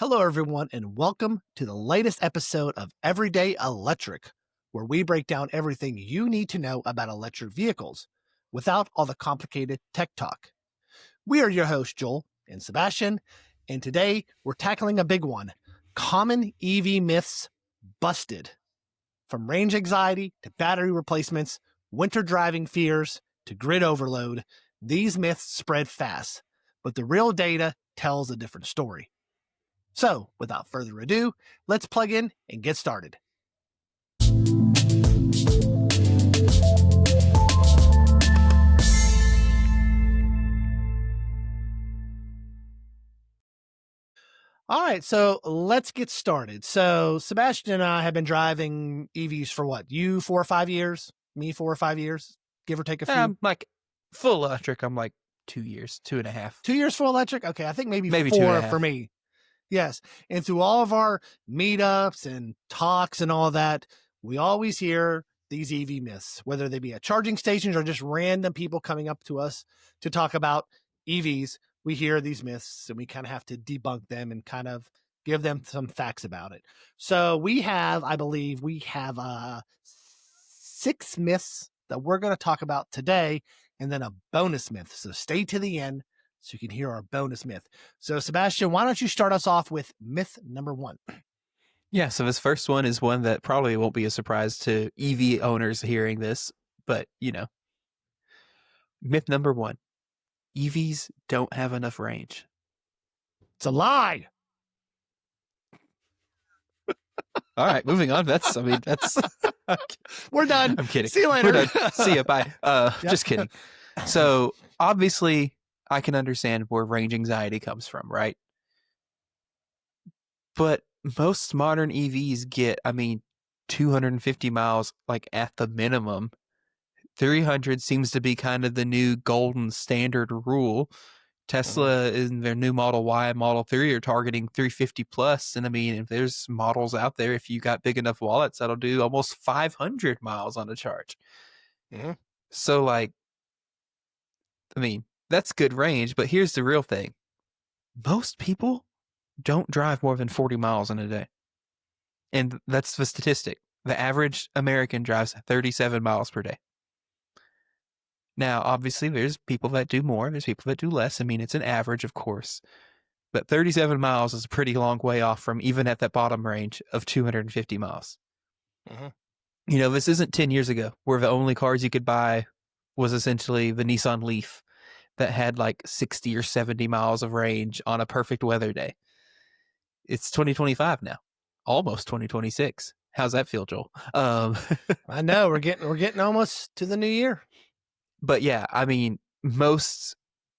Hello, everyone, and welcome to the latest episode of Everyday Electric, where we break down everything you need to know about electric vehicles without all the complicated tech talk. We are your hosts, Joel and Sebastian, and today we're tackling a big one: common EV myths busted. From range anxiety to battery replacements, winter driving fears to grid overload, these myths spread fast, but the real data tells a different story. So, without further ado, let's plug in and get started. All right, so let's get started. So, Sebastian and I have been driving EVs for what? You 4 or 5 years? Me 4 or 5 years? Give or take a few? Like full electric, I'm like 2 years, 2.5. 2 years full electric? Okay, I think maybe Maybe 4 2.5. for me. Yes. And through all of our meetups and talks and all that, we always hear these EV myths, whether they be at charging stations or just random people coming up to us to talk about EVs. We hear these myths and we kind of have to debunk them and kind of give them some facts about it. So I believe we have 6 myths that we're going to talk about today and then a bonus myth. So stay to the end so you can hear our bonus myth. So, Sebastian, why don't you start us off with myth number 1? Yeah, so this first one is one that probably won't be a surprise to EV owners hearing this, but myth number 1: EVs don't have enough range. It's a lie. All right, moving on. That's We're done. I'm kidding. See you later. We're done. See ya. Bye. Just kidding. So obviously, I can understand where range anxiety comes from, right? But most modern EVs get, 250 miles, like at the minimum. 300 seems to be kind of the new golden standard rule. Tesla in their new Model Y, Model 3 are targeting 350 plus. And if there's models out there, if you got big enough wallets, that'll do almost 500 miles on a charge. Mm-hmm. So that's good range, but here's the real thing. Most people don't drive more than 40 miles in a day. And that's the statistic. The average American drives 37 miles per day. Now, obviously, there's people that do more. There's people that do less. It's an average, of course. But 37 miles is a pretty long way off from even at that bottom range of 250 miles. Mm-hmm. This isn't 10 years ago where the only cars you could buy was essentially the Nissan Leaf that had like 60 or 70 miles of range on a perfect weather day. It's 2025 now, almost 2026. How's that feel, Joel? I know we're getting almost to the new year. But yeah, most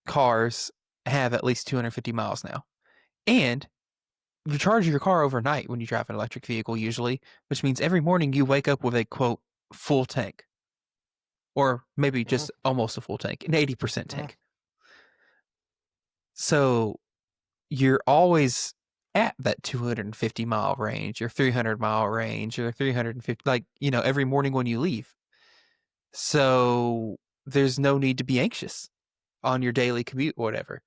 cars have at least 250 miles now. And you charge your car overnight when you drive an electric vehicle usually, which means every morning you wake up with a, quote, full tank. Or maybe just almost a full tank, an 80% tank. So you're always at that 250 mile range, or 300 mile range, or 350, every morning when you leave. So there's no need to be anxious on your daily commute or whatever.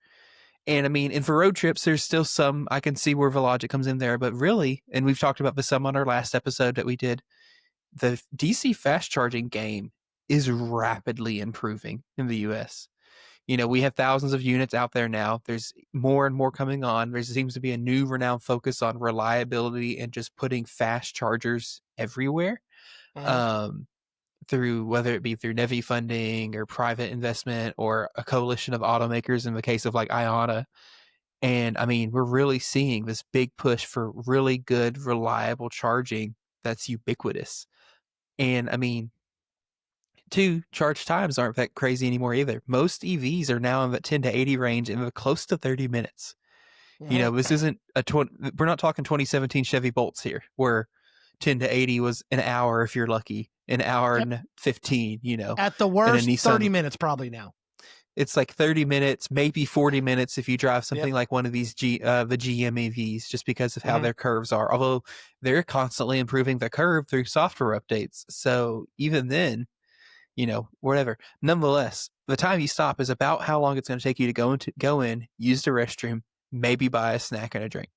And and for road trips, there's still some, I can see where the logic comes in there, but really, and we've talked about this some on our last episode that we did, the DC fast charging game is rapidly improving in the US. We have thousands of units out there now. There's more and more coming on. There seems to be a new renowned focus on reliability and just putting fast chargers everywhere. Through whether it be through NEVI funding or private investment or a coalition of automakers in the case of like IONNA. And we're really seeing this big push for really good, reliable charging that's ubiquitous. And charge times aren't that crazy anymore either. Most EVs are now in that 10 to 80 range and they're close to 30 minutes. This isn't we're not talking 2017 Chevy Bolts here, where 10 to 80 was an hour if you're lucky, an hour and 15, At the worst, 30 minutes probably now. It's like 30 minutes, maybe 40 minutes if you drive something like one of these the GM EVs, just because of how their curves are. Although they're constantly improving the curve through software updates. So even then, whatever. Nonetheless, the time you stop is about how long it's going to take you to go in, use the restroom, maybe buy a snack and a drink.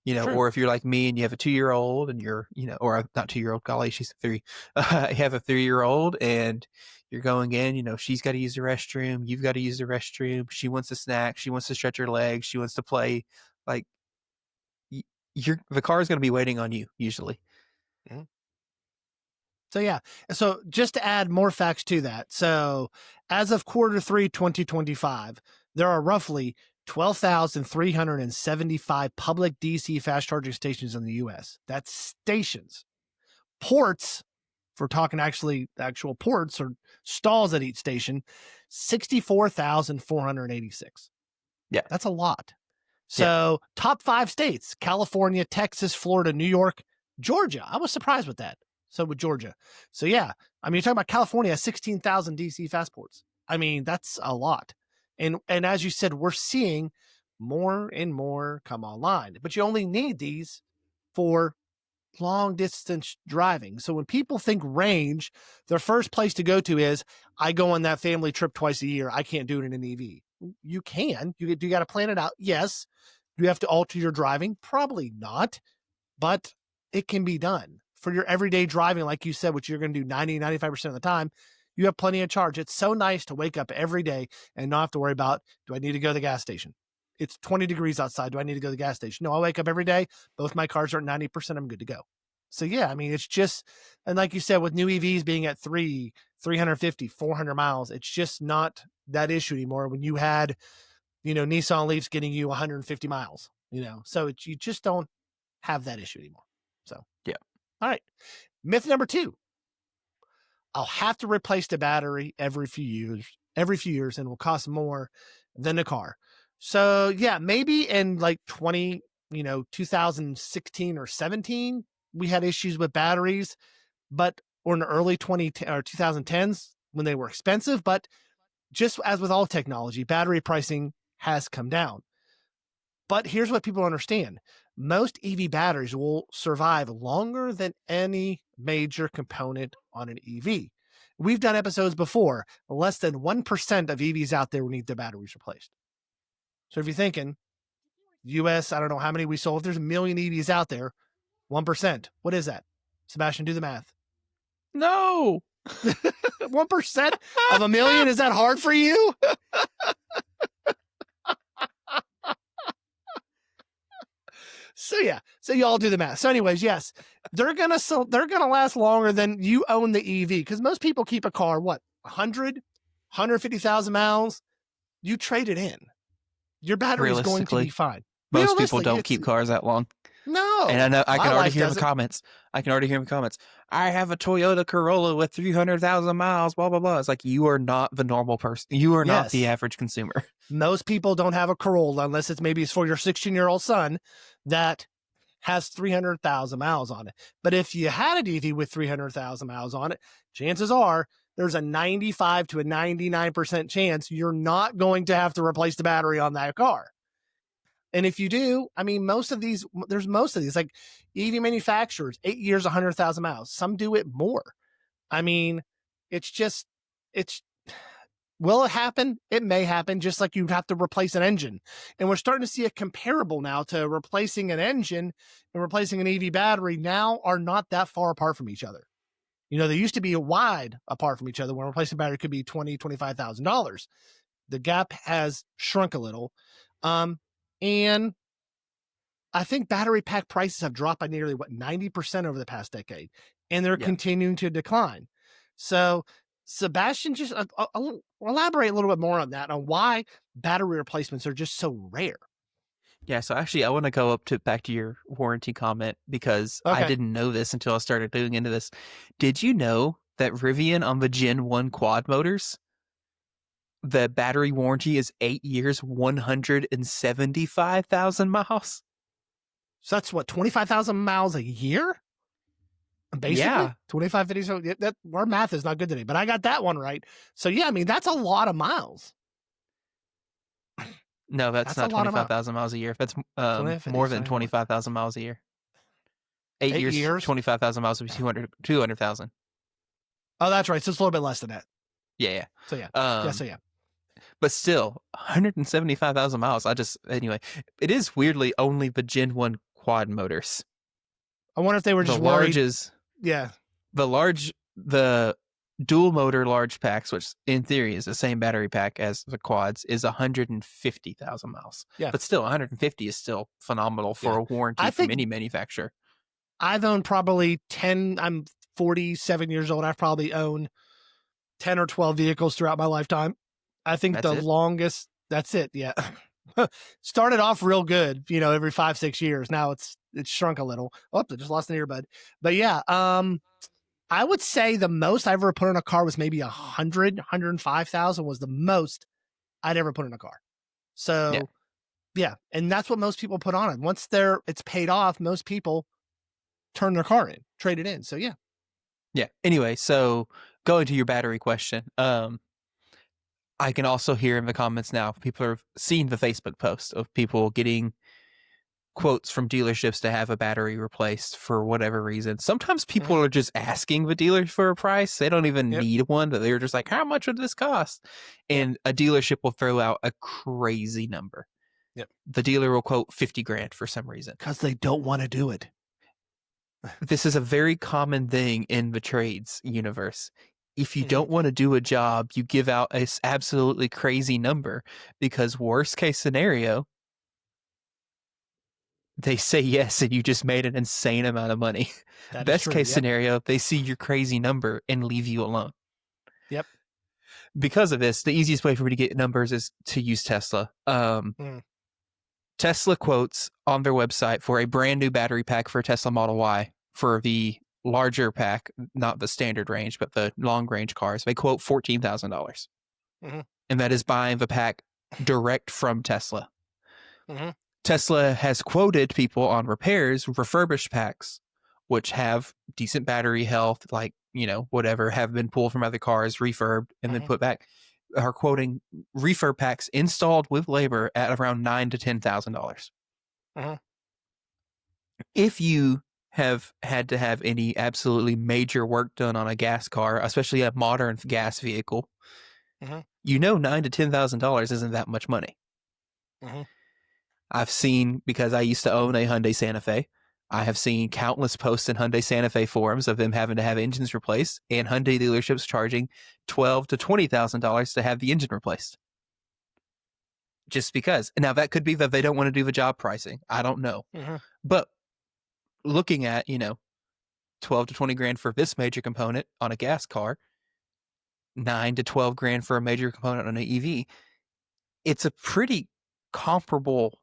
True. or if you're like me and you have a 2-year-old and you're, or not 2-year-old, golly, she's 3. You have a 3-year-old and you're going in, she's got to use the restroom. You've got to use the restroom. She wants a snack. She wants to stretch her legs. She wants to play. Like, the car is going to be waiting on you usually. Mhm. So yeah, so just to add more facts to that, so as of Q3 2025, there are roughly 12,375 public DC fast charging stations in the US. That's stations. Ports, if we're talking actually the actual ports or stalls at each station, 64,486. Yeah. That's a lot. So top 5 states: California, Texas, Florida, New York, Georgia. I was surprised with that. So with Georgia. So yeah, I mean, you're talking about California has 16,000 DC fast ports. I mean, that's a lot. And as you said, we're seeing more and more come online, but you only need these for long distance driving. So when people think range, their first place to go to is, I go on that family trip twice a year. I can't do it in an EV. You can. You got to plan it out. Yes. Do you have to alter your driving? Probably not, but it can be done for your everyday driving. Like you said, which you're going to do 90-95% of the time, you have plenty of charge. It's so nice to wake up every day and not have to worry about, do I need to go to the gas station? It's 20 degrees outside. Do I need to go to the gas station? No, I wake up every day. Both my cars are at 90%. I'm good to go. So yeah, I mean, it's just, and like you said, with new EVs being at 350, 400 miles, it's just not that issue anymore. When you had, Nissan Leafs getting you 150 miles, so you just don't have that issue anymore. So, yeah. All right. Myth number 2, I'll have to replace the battery every few years and will cost more than a car. So yeah, maybe in like 2016 or 17, we had issues with batteries, or in the early 2010s when they were expensive, but just as with all technology, battery pricing has come down. But here's what people understand. Most EV batteries will survive longer than any major component on an EV. We've done episodes before. Less than 1% of EVs out there will need their batteries replaced. So if you're thinking, US, I don't know how many we sold. If there's a million EVs out there, 1%. What is that? Sebastian, do the math. No. 1% of a million? Is that hard for you? So yeah, so you all do the math. So anyways, yes, they're gonna last longer than you own the EV, because most people keep a car 100, 150,000 miles. You trade it in, your battery is going to be fine. Most people don't keep cars that long. No, and I know I can already hear the comments. I have a Toyota Corolla with 300,000 miles. Blah blah blah. It's like, you are not the normal person. You are not the average consumer. Most people don't have a Corolla unless it's for your 16-year-old son that has 300,000 miles on it. But if you had an EV with 300,000 miles on it, chances are there's a 95 to a 99% chance you're not going to have to replace the battery on that car. And if you do, I mean, most of these, like EV manufacturers, 8 years, 100,000 miles. Some do it more. I mean, will it happen? It may happen, just like you'd have to replace an engine. And we're starting to see a comparable now to replacing an engine and replacing an EV battery now are not that far apart from each other. They used to be wide apart from each other when replacing a battery could be $20,000, $25,000. The gap has shrunk a little. And I think battery pack prices have dropped by nearly 90% over the past decade, and they're continuing to decline. So Sebastian, just elaborate a little bit more on that, on why battery replacements are just so rare. Yeah, so actually I want to go back to your warranty comment, because I didn't know this until I started digging into this. Did you know that Rivian on the Gen 1 quad motors, the battery warranty is 8 years, 175,000 miles? So that's what, 25,000 miles a year? Basically, yeah. 25, 50. So our math is not good today, but I got that one right. So yeah, I mean, that's a lot of miles. No, that's not 25,000 miles a year. That's more than 25,000 miles a year. 8 years, 25,000 miles would be 200,000. Oh, that's right. So it's a little bit less than that. Yeah. So yeah. Yeah. But still, 175,000 miles. Anyway, it is weirdly only the Gen 1 quad motors. I wonder if they were The just worried. the dual motor large packs, which in theory is the same battery pack as the quads, is 150,000 miles. Yeah. But still, 150 is still phenomenal for a warranty I from think any manufacturer. I've owned probably 10. I'm 47 years old. I've probably owned 10 or 12 vehicles throughout my lifetime. I think That's the it? longest, that's it. Yeah. Started off real good, every 5-6 years. Now it's shrunk a little. Oh, I just lost an earbud. But yeah, I would say the most I ever put in a car was maybe 105,000 was the most I'd ever put in a car. So yeah, and that's what most people put on it. Once it's paid off, most people turn their car in, trade it in. So yeah. Yeah. Anyway, so going to your battery question, I can also hear in the comments now, people are seeing the Facebook post of people getting quotes from dealerships to have a battery replaced for whatever reason. Sometimes people are just asking the dealer for a price. They don't even need one, but they're just like, how much would this cost? And a dealership will throw out a crazy number. Yep. The dealer will quote 50 grand for some reason. Because they don't want to do it. This is a very common thing in the trades universe. If you don't want to do a job, you give out a absolutely crazy number because worst case scenario, they say yes and you just made an insane amount of money. Best case scenario, they see your crazy number and leave you alone. Yep. Because of this, the easiest way for me to get numbers is to use Tesla. Tesla quotes on their website for a brand new battery pack for a Tesla Model Y for the larger pack, not the standard range, but the long range cars. They quote $14,000. And that is buying the pack direct from Tesla. Tesla has quoted people on repairs, refurbished packs, which have decent battery health, like, whatever, have been pulled from other cars, refurbed, and then put back, are quoting refurb packs installed with labor at around $9,000 to $10,000. If you have had to have any absolutely major work done on a gas car, especially a modern gas vehicle, $9,000 to $10,000 isn't that much money. I've seen, because I used to own a Hyundai Santa Fe, I have seen countless posts in Hyundai Santa Fe forums of them having to have engines replaced and Hyundai dealerships charging $12,000 to $20,000 to have the engine replaced. Just because. Now, that could be that they don't want to do the job pricing. I don't know. But looking at, 12 to 20 grand for this major component on a gas car, 9 to 12 grand for a major component on an EV, it's a pretty comparable.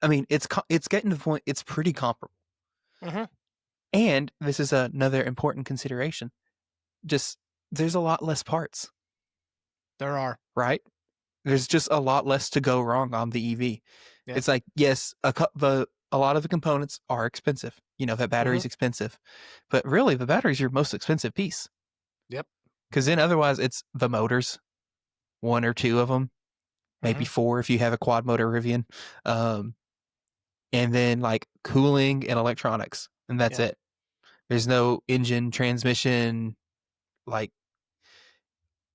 I mean, it's getting to the point, it's pretty comparable. And this is another important consideration. Just, there's a lot less parts. There are. Right? There's just a lot less to go wrong on the EV. Yeah. It's like, yes, a lot of the components are expensive. That battery's expensive. But really, the battery's your most expensive piece. Yep. Because then otherwise, it's the motors, 1 or 2 of them, maybe 4 if you have a quad motor Rivian. And then like cooling and electronics, and that's it. There's no engine, transmission, like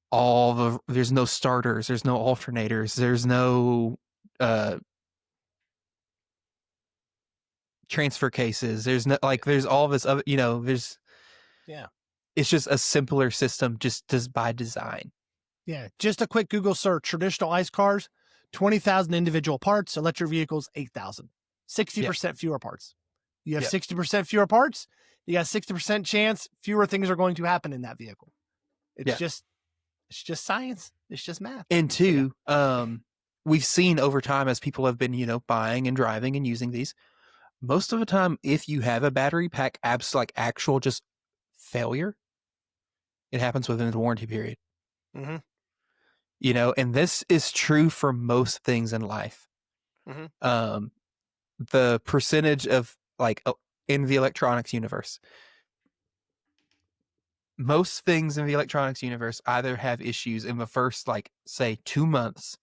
there's no starters, there's no alternators, there's no transfer cases, there's no, like, there's all this other, there's it's just a simpler system, just by design. Just a quick Google search: traditional ICE cars, 20,000 individual parts; electric vehicles, 8,000. 60% fewer parts. You have 60% fewer parts, you got 60% chance fewer things are going to happen in that vehicle. It's just science. It's just math. And 2, we've seen over time, as people have been, buying and driving and using these, most of the time, if you have a battery pack like actual just failure, it happens within the warranty period. And this is true for most things in life. The percentage of, like, in the electronics universe, most things in the electronics universe either have issues in the first, like, say 2 months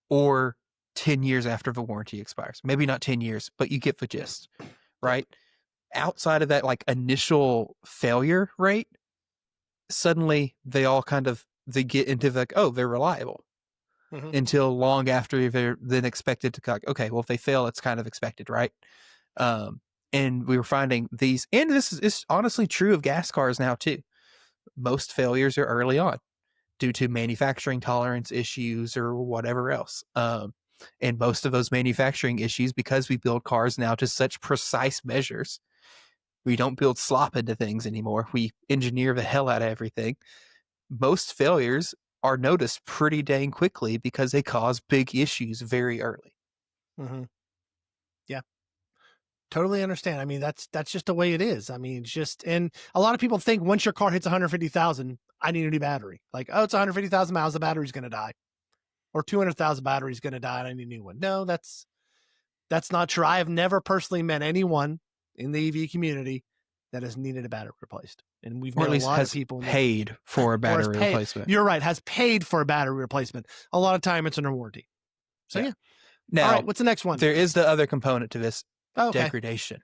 or 10 years after the warranty expires. Maybe not 10 years, but you get the gist, right? Outside of that, like, initial failure rate, suddenly they all they get into like, oh, they're reliable. Mhm. until long after they're then expected to, okay, well, if they fail, it's kind of expected, right? Um, and we were finding these, and this is honestly true of gas cars now too. Most failures are early on due to manufacturing tolerance issues or whatever else. And most of those manufacturing issues, because we build cars now to such precise measures, we don't build slop into things anymore. We engineer the hell out of everything. Most failures are noticed pretty dang quickly because they cause big issues very early. Mhm. Yeah. Totally understand. I mean, that's just the way it is. I mean, it's just, and a lot of people think once your car hits 150,000, I need a new battery. Like, oh, it's 150,000 miles, the battery's going to die, or 200,000 battery's going to die, and I need a new one. No, that's not true. I have never personally met anyone in the EV community that has needed a battery replaced, and we've Or met at a least lot of has people in the paid for a or has battery paid. replacement. You're right, has paid for a battery replacement. A lot of time it's under warranty. So Yeah. yeah. All right, Now, what's the next one? there is the other component to this, Oh, okay. degradation.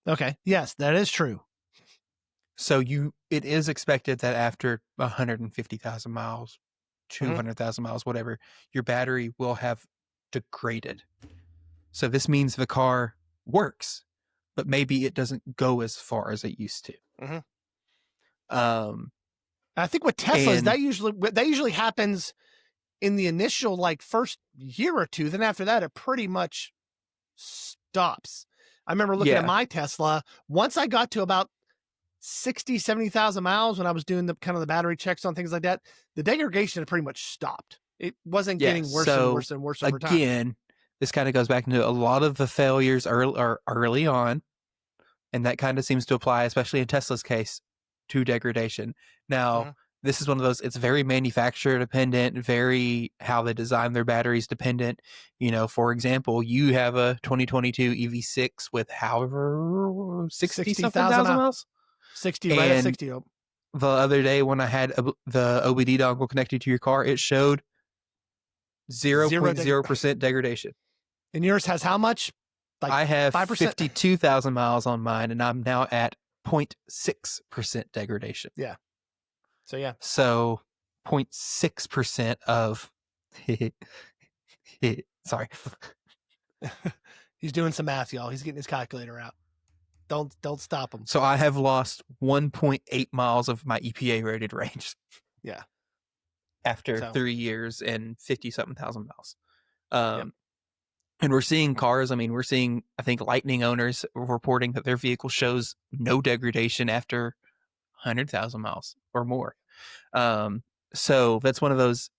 Okay. Yes, that is true. So it is expected that after 150,000 miles, Mhm. 200,000 miles, whatever, your battery will have degraded. So this means the car works, but maybe it doesn't go as far as it used to. Mhm. Um, I think with Teslas, and that usually happens in the initial like first year or two. Then after that, it pretty much stops. I remember looking at yeah, my Tesla. Once I got to about 60, 70,000 miles when I was doing the kind of the battery checks on things like that, the degradation had pretty much stopped. It wasn't yeah. getting worse and So worse and worse over time. again, this kind of goes back into a lot of the failures are early on. And that kind of seems to apply, especially in Tesla's case, to degradation. Now, Mhm. this is one of those, it's very manufacturer dependent, very how they design their batteries dependent. For example, you have a 2022 EV6 with however 60 something 60,000 thousand miles, miles. 60, right at And 60. Oh, the other day when I had the OBD dongle connected to your car, it showed zero. 0.0% degradation. And yours has how much? Like I have 5%? 52,000 miles on mine, and I'm now at 0.6% degradation. Yeah. So yeah. So 0.6% of, sorry. He's doing some math, y'all. He's getting his calculator out. Don't stop him. So I have lost 1.8 miles of my EPA rated range Yeah. after So 3 years and 50 something thousand miles. yep. And we're seeing cars. I mean, we're seeing, I think, Lightning owners reporting that their vehicle shows no degradation after 100,000 miles or more. Um, so that's one of those.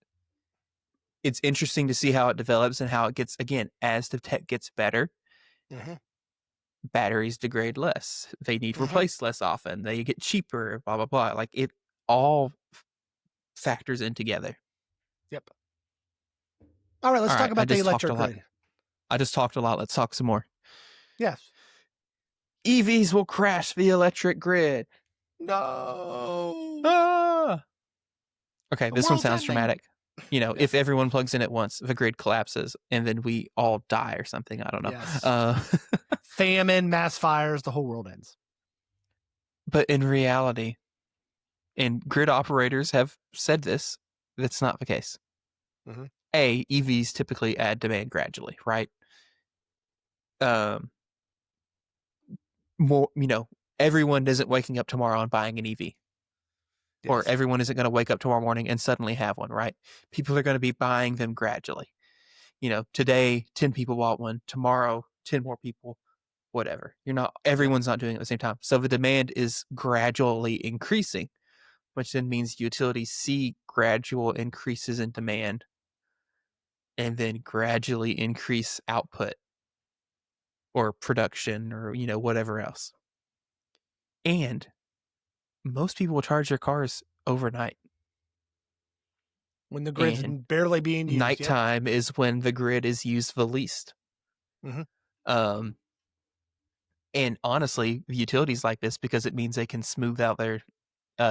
It's interesting to see how it develops and how it gets, again, as the tech gets better, Mhm. batteries degrade less. They need Mhm. replaced less often. They get cheaper, blah, blah, blah. Like it all factors in together. Yep. All right, let's All talk right. I about the just talked a electric lot. grid. I just talked a lot. Let's talk some more. Yes. EVs will crash the electric grid. No. Ah! Okay, The this one world's sounds ending. dramatic. Yeah. If everyone plugs in at once, the grid collapses and then we all die or something. I don't know. Yes. Famine, mass fires, the whole world ends. But in reality, and grid operators have said this, that's not the case. Mhm. EVs typically add demand gradually, right? Um, more, everyone isn't waking up tomorrow and buying an EV, or Yes. everyone isn't going to wake up tomorrow morning and suddenly have one, right? People are going to be buying them gradually. Today 10 people bought one, tomorrow 10 more people, whatever. Yep. Everyone's not doing it at the same time. So the demand is gradually increasing, which then means utilities see gradual increases in demand and then gradually increase output or production or whatever else. And most people will charge their cars overnight. When the grid's And barely being used. Yep. nighttime is when the grid is used the least. Mhm. Um, and honestly, utilities like this because it means they can smooth out their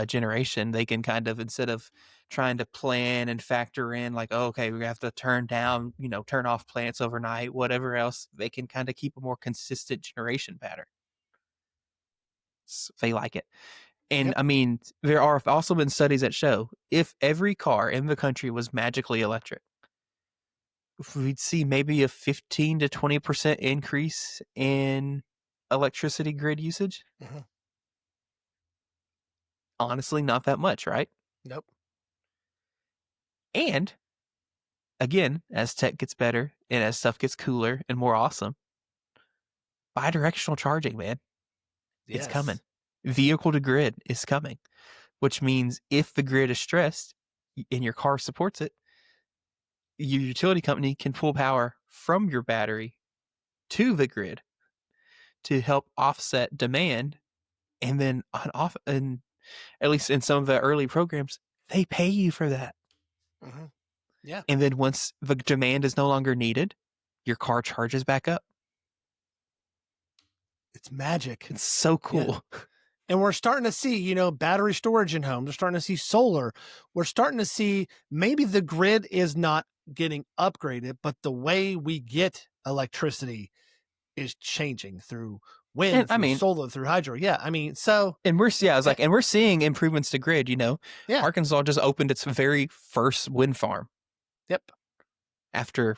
generation. They can kind of, instead of trying to plan and factor in like, oh, okay, we have to turn down, turn off plants overnight, whatever else, they can kind of keep a more consistent generation pattern. They like it. And Yep. I mean, there are also been studies that show if every car in the country was magically electric, we'd see maybe a 15 to 20% increase in electricity grid usage. Mm-hmm. Honestly, not that much, right? Nope. And again, as tech gets better and as stuff gets cooler and more awesome, bidirectional charging, man, it's coming. Yes. Vehicle to grid is coming, which means if the grid is stressed and your car supports it, your utility company can pull power from your battery to the grid to help offset demand. And then and at least in some of the early programs, they pay you for that. Mm-hmm. Yeah. And then once the demand is no longer needed, your car charges back up. It's magic. It's so Yeah. cool. And we're starting to see, battery storage in homes. We're starting to see solar. We're starting to see maybe the grid is not getting upgraded, but the way we get electricity is changing through And wind, I through mean, solar, through hydro. Yeah. I mean, so and we're yeah, I was yeah, like, and we're seeing improvements to grid. yeah. Arkansas just opened its very first wind farm Yep. after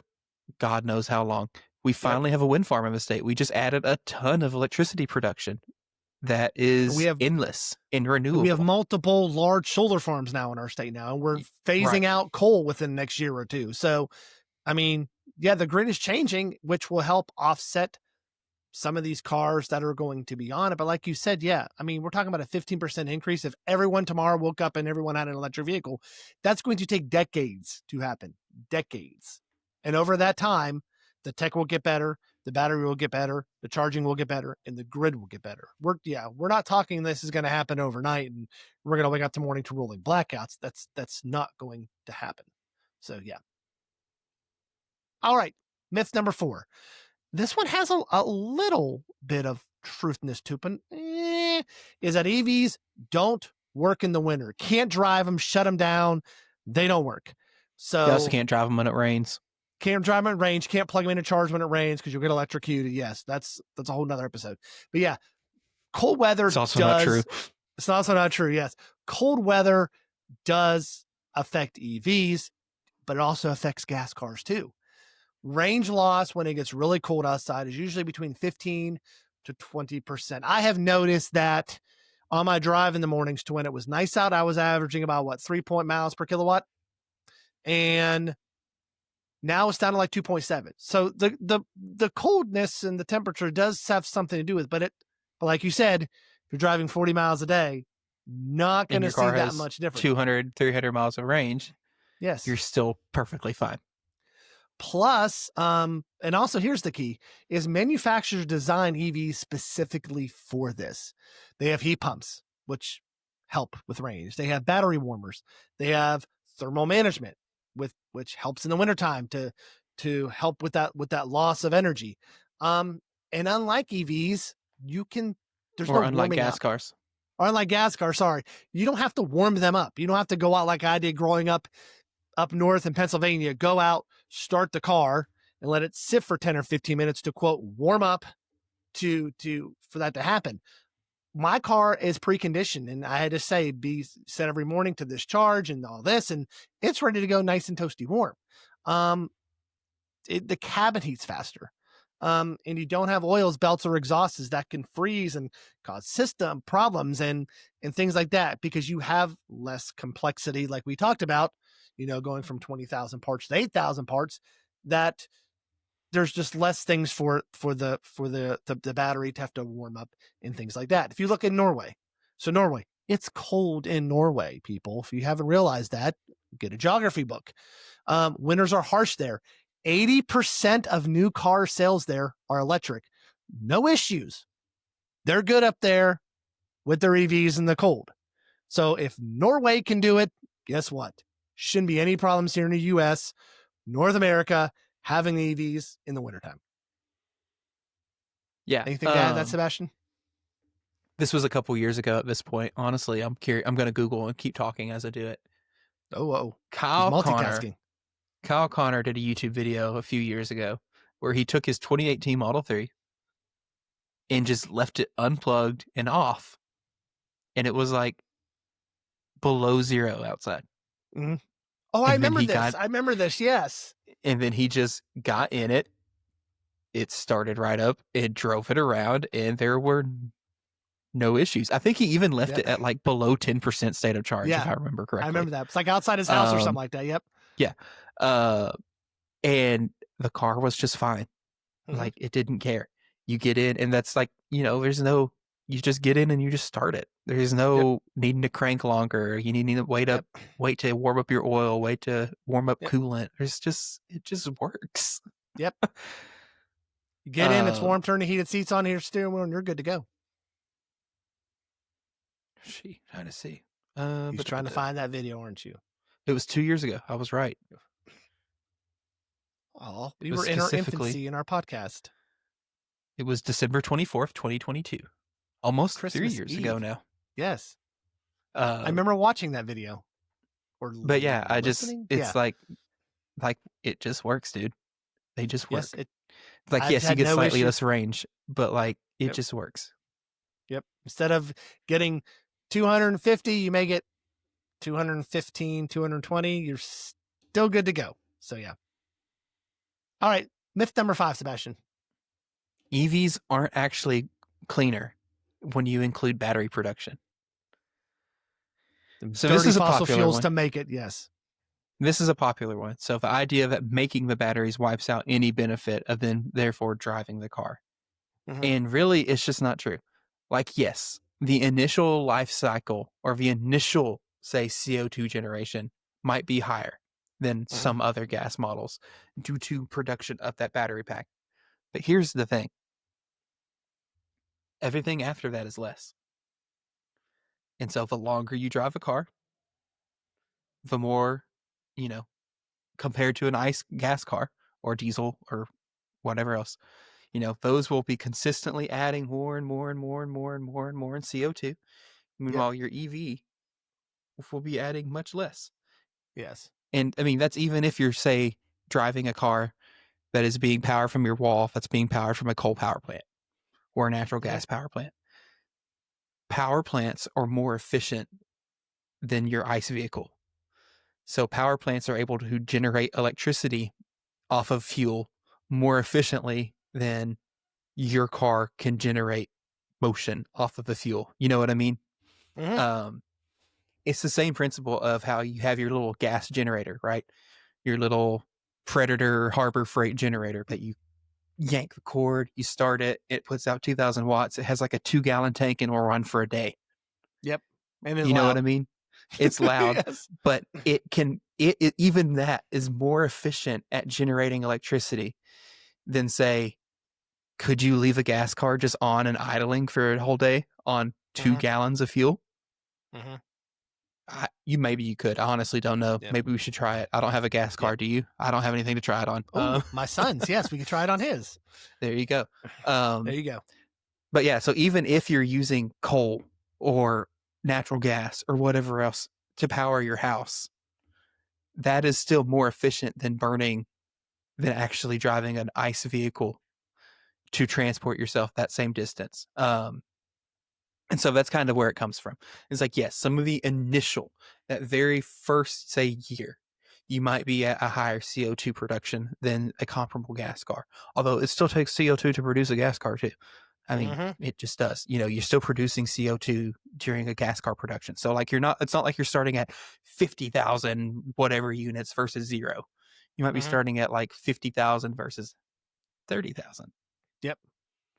God knows how long. We Yep. finally have a wind farm in the state. We just added a ton of electricity production that And we is have endless and we have renewable. multiple large solar farms now in our state now, and we're phasing Right. out coal within the next year or two. So, I mean, yeah, the grid is changing, which will help offset some of these cars that are going to be on it. But like you said, yeah, I mean, we're talking about a 15% increase. If everyone tomorrow woke up and everyone had an electric vehicle, that's going to take decades to happen. Decades. And over that time, the tech will get better, the battery will get better, the charging will get better, and the grid will get better. We're not talking this is going to happen overnight and we're going to wake up tomorrow to rolling blackouts. That's not going to happen. So yeah. All right. Myth number 4. This one has a little bit of truthness to it, but is that EVs don't work in the winter. Can't drive them, shut them down. They don't work. You also So can't drive them when it rains. can't drive them in range, can't plug them in a charge when it rains because you'll get electrocuted. Yes, that's a whole nother episode. But yeah, cold weather It's also not true. does. It's also not true. Yes, cold weather does affect EVs, but it also affects gas cars too. Range loss when it gets really cold outside is usually between 15 to 20%. I have noticed that on my drive in the mornings to when it was nice out, I was averaging about 3 miles per kilowatt. And now it's down to like 2.7. So the coldness and the temperature does have something to do with it, but like you said, if you're driving 40 miles a day, not going And to your see car that has much difference. 200, 300 miles of range. Yes. You're still perfectly fine. Plus, and also here's the key, is manufacturers design EVs specifically for this. They have heat pumps, which help with range. They have battery warmers. They have thermal management, which helps in the wintertime to help with that loss of energy. And unlike EVs, there's Or no unlike warming gas up. cars. Or unlike gas cars, sorry, you don't have to warm them up. You don't have to go out like I did growing up north in Pennsylvania, go out, start the car, and let it sit for 10 or 15 minutes to quote warm up for that to happen. My car is preconditioned, and I had to be set every morning to this charge and all this, and it's ready to go nice and toasty warm. The cabin heats faster. And you don't have oils, belts, or exhausts that can freeze and cause system problems and things like that because you have less complexity, like we talked about, going from 20,000 parts to 8,000 parts, that there's just less things for the battery to have to warm up and things like that. If you look at Norway, it's cold in Norway, people. If you haven't realized that, get a geography book. Winters are harsh there. 80% of new car sales there are electric. No issues. They're good up there with their EVs in the cold. So if Norway can do it, guess what? Shouldn't be any problems here in the US, North America, having EVs in the wintertime. Yeah. Anything to add to that, Sebastian? This was a couple years ago at this point. Honestly, I'm curious. I'm going to Google and keep talking as I do it. Oh. He's Kyle multitasking. Connor did a YouTube video a few years ago where he took his 2018 Model 3 and just left it unplugged and off. And it was like below zero outside. Mm-hmm. Oh, I And then remember he this. got, I remember this. Yes. and then he just got in it. It started right up. It drove it around, and there were no issues. I think he even left Yep. it at like below 10% state of charge, if Yeah. I remember I correctly. remember that. It's like outside his house or something like that. Yep. Yeah. Uh, and the car was just fine. Mhm. Like, it didn't care. You get in, and that's like, there's no, you just get in and you just start it. There's Yep. no needing to crank longer. You need to Yep. wait to warm up your oil, wait to warm up Yep. coolant. It just works. Yep. You get in, it's Um, warm, turn the heated seats on your steering wheel, and you're good to go. trying to see. He's trying to find that video, aren't you? It was 2 years ago. I was right. Oh, It we was were in our specifically, infancy in our podcast. it was December 24th, 2022. Almost 3 Christmas years ago Eve. now. Yes. I Um, remember watching that video. Or but yeah, listening. it's Yeah. like it just works, dude. They just Yes. work. Like, I've yes, you had get no slightly issue. less range, but like it Yep. just works. Yep. Instead of getting 250, you may get 215, 220. You're still good to go. So yeah. All right. Myth number 5, Sebastian. EVs aren't actually cleaner when you include battery production. So this Dirty is a fossil popular fuels one. to make it. Yes. This is a popular one. So the idea that making the batteries wipes out any benefit of then therefore driving the car. Mhm. And really, it's just not true. Like, yes, the initial life cycle or the initial, say, CO2 generation might be higher than some other gas models due to production of that battery pack. But here's the thing. Everything after that is less. And so the longer you drive a car, the more, compared to an ICE gas car or diesel or whatever else, those will be consistently adding more and more and more and more and more and more in CO2. Meanwhile, your EV will be adding much less. Yes. And I mean, that's even if you're, say, driving a car that is being powered from your wall, that's being powered from a coal power plant or a natural gas power plant. Power plants are more efficient than your ICE vehicle. So power plants are able to generate electricity off of fuel more efficiently than your car can generate motion off of the fuel. You know what I mean? Mhm. It's the same principle of how you have your little gas generator, right? Your little Predator Harbor Freight generator that you yank the cord, you start it, it puts out 2,000 watts. It has like a 2-gallon tank and will run for a day. Yep. And it's You know what loud. I mean? It's loud, Yes. but even that is more efficient at generating electricity than, say, could you leave a gas car just on and idling for a whole day on 2 gallons of fuel? Maybe you could. I honestly don't know. Yep. Maybe we should try it. I don't have a gas car. Yep. Do you? I don't have anything to try it on. Oh, my son's. Yes, we could try it on his. There you go. There you go. But yeah, so even if you're using coal or natural gas or whatever else to power your house, that is still more efficient than actually driving an ICE vehicle to transport yourself that same distance. And so that's kind of where it comes from. It's like, yes, some of the initial, that very first, say, year, you might be at a higher CO2 production than a comparable gas car. Although it still takes CO2 to produce a gas car too. I mean, it just does. You're still producing CO2 during a gas car production. So like it's not like you're starting at 50,000 whatever units versus 0. You might be starting at like 50,000 versus 30,000. Yep.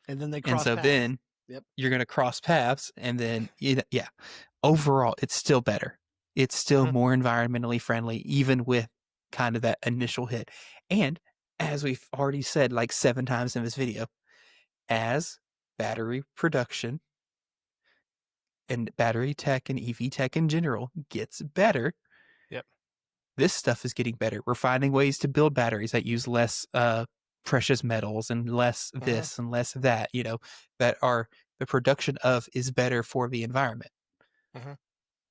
And then they And cross so paths. then Yep. you're going to cross paths, and then yeah, overall it's still better. It's still more environmentally friendly, even with kind of that initial hit. And as we've already said like 7 times in this video, as battery production and battery tech and EV tech in general gets better, Yep. this stuff is getting better. We're finding ways to build batteries that use less precious metals and less this and less that, that are the production of is better for the environment,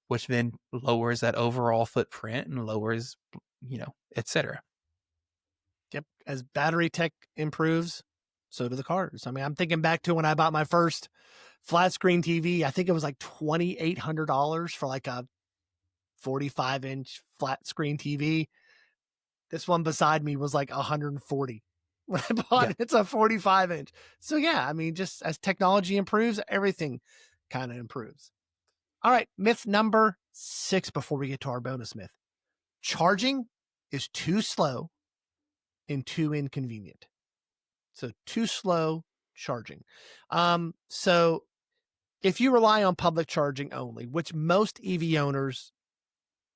which then lowers that overall footprint and lowers, etc. Yep. As battery tech improves, so do the cars. I mean, I'm thinking back to when I bought my first flat screen TV. I think it was like $2,800 for like a 45-inch flat screen TV. This one beside me was like 140 when I bought Yeah. it. It's a 45-inch. So yeah, I mean, just as technology improves, everything kind of improves. All right, myth number 6 before we get to our bonus myth. Charging is too slow and too inconvenient. So too slow charging. So if you rely on public charging only, which most EV owners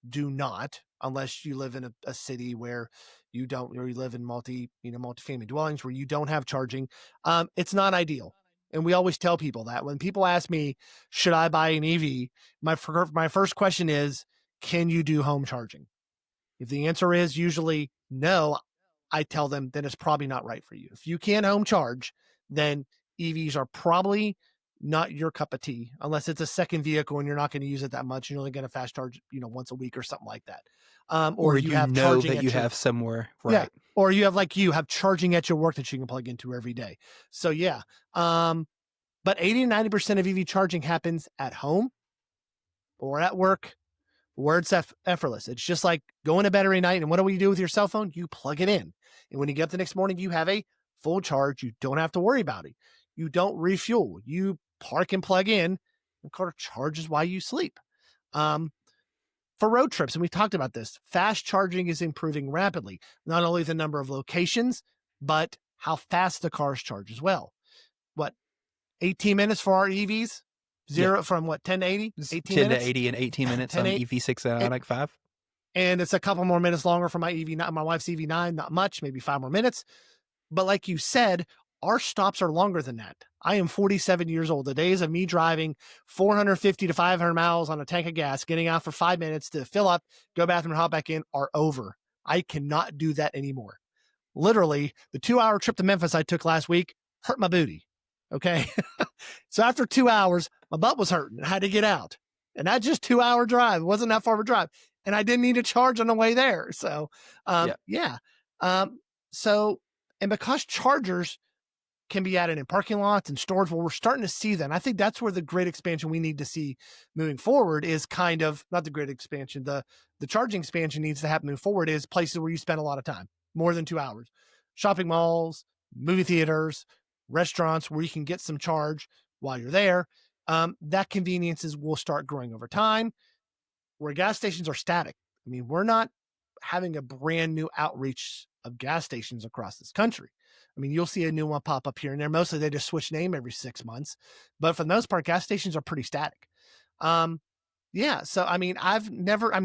do not, unless you live in a city where you don't, or you live in multi-family dwellings where you don't have charging, it's not ideal. And we always tell people that when people ask me, should I buy an EV? My first question is, can you do home charging? If the answer is usually no, I tell them then it's probably not right for you. If you can't home charge, then EVs are probably not your cup of tea, unless it's a second vehicle and you're not going to use it that much. You're only going to fast charge, once a week or something like that. Or Or you you have know charging that you at your, have somewhere, yeah. right? Or you have charging at your work that you can plug into every day. So yeah. But 80 to 90% of EV charging happens at home or at work where it's effortless. It's just like going to bed every night. And what do you do with your cell phone? You plug it in. And when you get up the next morning, you have a full charge. You don't have to worry about it. You don't refuel. You park and plug in. The car charges while you sleep. For road trips, and we talked about this, fast charging is improving rapidly. Not only the number of locations, but how fast the cars charge as well. What, 18 minutes for our EVs? Yeah. From 10 to 80? It's 18 10 to minutes? 80 in 18 minutes 10 on 8. EV6 And, Ioniq 5. and it's a couple more minutes longer for my my wife's EV9, not much, maybe 5 more minutes. But like you said, our stops are longer than that. I am 47 years old. The days of me driving 450 to 500 miles on a tank of gas, getting out for 5 minutes to fill up, go bathroom, and hop back in are over. I cannot do that anymore. Literally, the 2-hour trip to Memphis I took last week hurt my booty. Okay. So after 2 hours, my butt was hurting. I had to get out. And that's just 2-hour drive. It wasn't that far of a drive. And I didn't need to charge on the way there. So, Yeah. yeah. So, and because chargers can be added in parking lots and stores, well, we're starting to see that. And I think that's where the great expansion we need to see moving forward is kind of not the great expansion. The charging expansion needs to happen moving forward is places where you spend a lot of time, more than 2 hours, shopping malls, movie theaters, restaurants where you can get some charge while you're there. That conveniences will start growing over time. Where gas stations are static. I mean, we're not having a brand new outreach of gas stations across this country. I mean, you'll see a new one pop up here and there. Mostly they just switch name every 6 months, but for the most part, gas stations are pretty static. Yeah. So, I mean,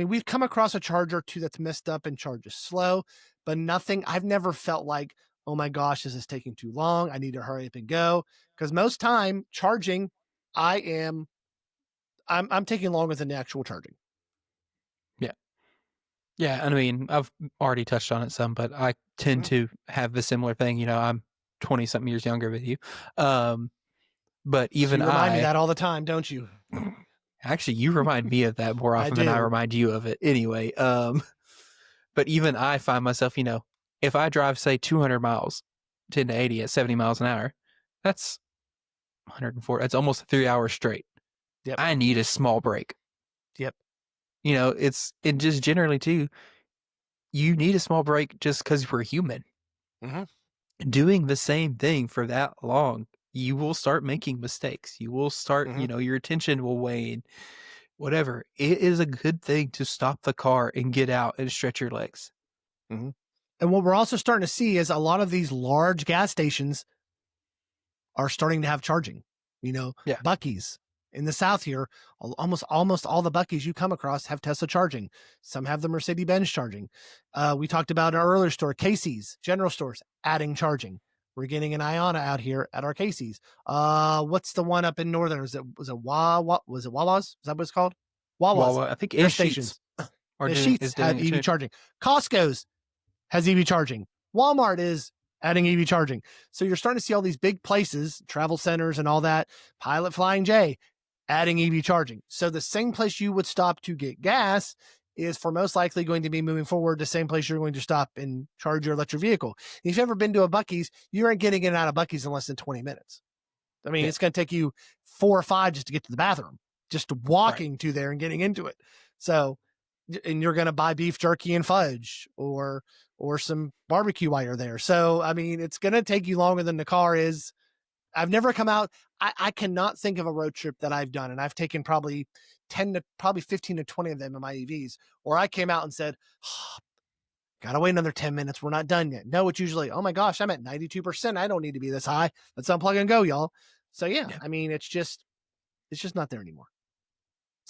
we've come across a charger or two that's messed up and charges slow, but I've never felt like, oh my gosh, this is taking too long. I need to hurry up and go. Cause most time charging, I'm taking longer than the actual charging. Yeah. Yeah. I mean, I've already touched on it some, but I tend to have the similar thing. I'm 20 something years younger than you. But So even you remind me that all the time, don't you? actually, you remind me of that more I often than I do. remind you of it anyway. But even I find myself, if I drive, say 200 miles, 10 to 80 at 70 miles an hour, that's 104. That's almost 3 hours straight. Yep. I need a small break. Yep. It just generally too, you need a small break just because we're human. Mm-hmm. Doing the same thing for that long, you will start making mistakes. You will start, your attention will wane, whatever. It is a good thing to stop the car and get out and stretch your legs. Mm-hmm. And what we're also starting to see is a lot of these large gas stations are starting to have charging. Yeah. Buc-ee's in the South here, almost all the Buc-ee's you come across have Tesla charging. Some have the Mercedes-Benz charging. We talked about in our earlier store, Casey's, general stores, adding charging. We're getting an Iona out here at our Casey's. What's the one up in Northern? Was it Wawa's? Is that what it's called? Wawa's. Wawa, I think Their Air stations. Sheets The Sheets have EV charging. Costco's has EV charging. Walmart is adding EV charging. So you're starting to see all these big places, travel centers and all that, Pilot Flying J, adding EV charging. So the same place you would stop to get gas is for most likely going to be moving forward the same place you're going to stop and charge your electric vehicle. If you've ever been to a Buc-ee's, you aren't getting in and out of Buc-ee's in less than 20 minutes. I mean, It's going to take you 4 or 5 just to get to the bathroom, just walking to there and getting into it. So and you're going to buy beef jerky and fudge or some barbecue while you're there. So, I mean, it's going to take you longer than the car is. I've never come out. I cannot think of a road trip that I've done, and I've taken probably 10 to probably 15 to 20 of them in my EVs, where I came out and said, oh, gotta wait another 10 minutes. We're not done yet. No, it's usually, oh my gosh, I'm at 92%. I don't need to be this high. Let's unplug and go, y'all. So yeah, Yeah. I mean, it's just not there anymore.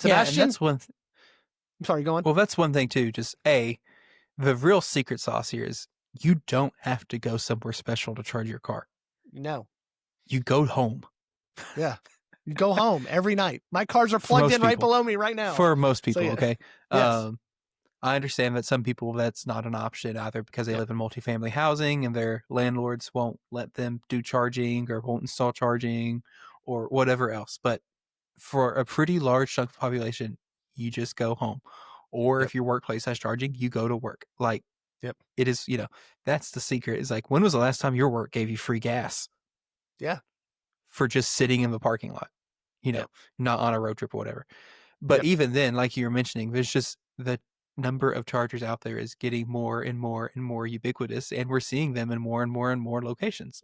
Yeah, and Sebastian, that's one. I'm sorry, go on. Well, that's one thing too. Just the real secret sauce here is you don't have to go somewhere special to charge your car. No. You go home. Yeah. You go home every night. My cars are For plugged most in right people. below me right now. For most So, people, yeah. okay. Yes. I understand that some people that's not an option either because they Yep. live in multifamily housing and their landlords won't let them do charging or won't install charging or whatever else. But for a pretty large chunk of the population, you just go home. Or Yep. if your workplace has charging, you go to work. Like Yep. it is, that's the secret. Is like, when was the last time your work gave you free gas Yeah. for just sitting in the parking lot? Yep. Not on a road trip or whatever. But Yep. even then, like you were mentioning, there's just the number of chargers out there is getting more and more and more ubiquitous, and we're seeing them in more and more and more locations,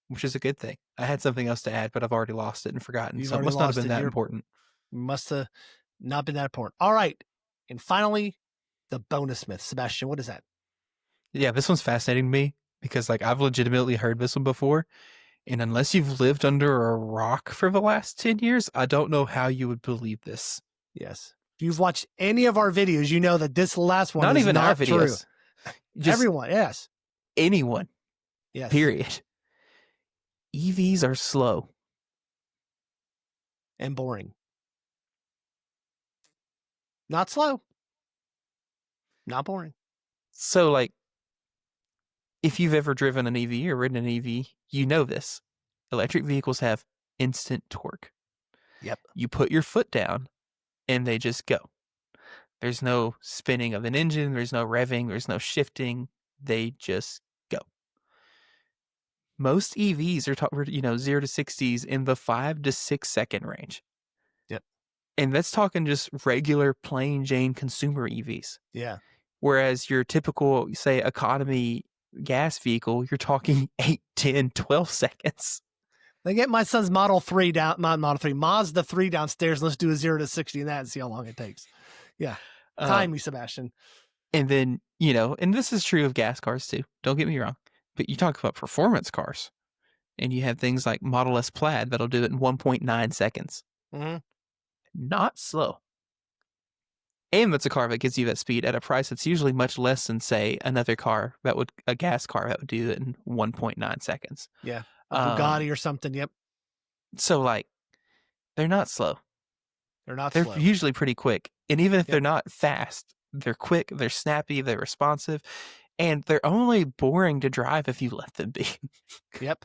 which is a good thing. I had something else to add, but I've already lost it and forgotten, You've so it already must not have lost been it. that You important. must have not been that important. All right. And finally, the bonus myth. Sebastian, what is that? Yeah, this one's fascinating to me because like I've legitimately heard this one before, and unless you've lived under a rock for the last 10 years, I don't know how you would believe this. Yes. If you've watched any of our videos, you know that this last one Not is even our not true. videos. Just Everyone, yes. anyone. Yes. Period. EVs are slow. And boring. Not slow. Not boring. So like if you've ever driven an EV or ridden an EV, you know this. Electric vehicles have instant torque. Yep. You put your foot down and they just go. There's no spinning of an engine, there's no revving, there's no shifting. They just go. Most EVs are 0 to 60s in the 5 to 6 second range. Yep. And that's talking just regular plain Jane consumer EVs. Yeah. Whereas your typical, say, economy gas vehicle, you're talking 8, 10, 12 seconds. They get my son's Model 3 down, not Model 3, Mazda 3 downstairs. Let's do a 0 to 60 in that and see how long it takes. Yeah. Time me, Sebastian. And then, and this is true of gas cars too. Don't get me wrong. But you talk about performance cars, and you have things like Model S Plaid that'll do it in 1.9 seconds. Mm-hmm. Not slow. And that's a car that gives you that speed at a price that's usually much less than, say, a gas car that would do it in 1.9 seconds. Yeah. A Bugatti or something. Yep. So, like, they're not slow. They're slow. Usually pretty quick. And even if they're not fast, they're quick, they're snappy, they're responsive, and they're only boring to drive if you let them be. Yep.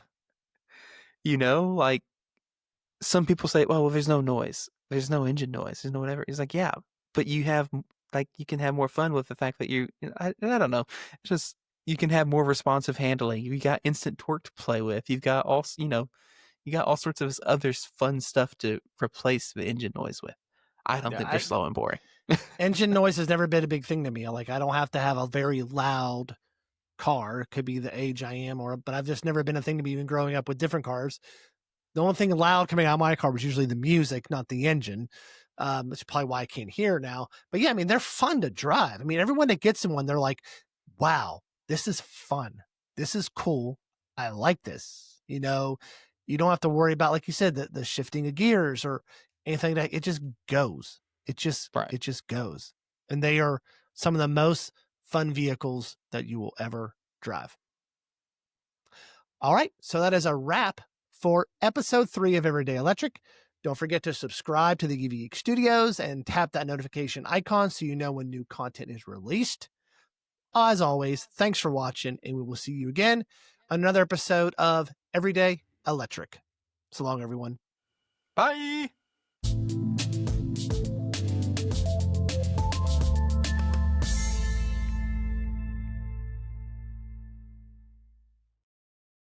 Like some people say, well, there's no noise. There's no engine noise. There's no whatever. It's like, yeah, but you can have more fun with the fact that I don't know. It's just, you can have more responsive handling. You got instant torque to play with. You've got you got all sorts of other fun stuff to replace the engine noise with. I don't think they're slow and boring. Engine noise has never been a big thing to me. Like, I don't have to have a very loud car. It could be the age I am, but I've just never been a thing to me, even growing up with different cars. The only thing loud coming out of my car was usually the music, not the engine. That's probably why I can't hear now. But yeah, I mean, they're fun to drive. I mean, everyone that gets in one, they're like, wow, this is fun. This is cool. I like this. You don't have to worry about, like you said, the shifting of gears or anything. That it just goes. It just goes. And they are some of the most fun vehicles that you will ever drive. All right. So that is a wrap for episode 3 of Everyday Electric. Don't forget to subscribe to the Geek Studios and tap that notification icon so you know when new content is released. As always, thanks for watching, and we will see you again on another episode of Everyday Electric. So long, everyone. Bye.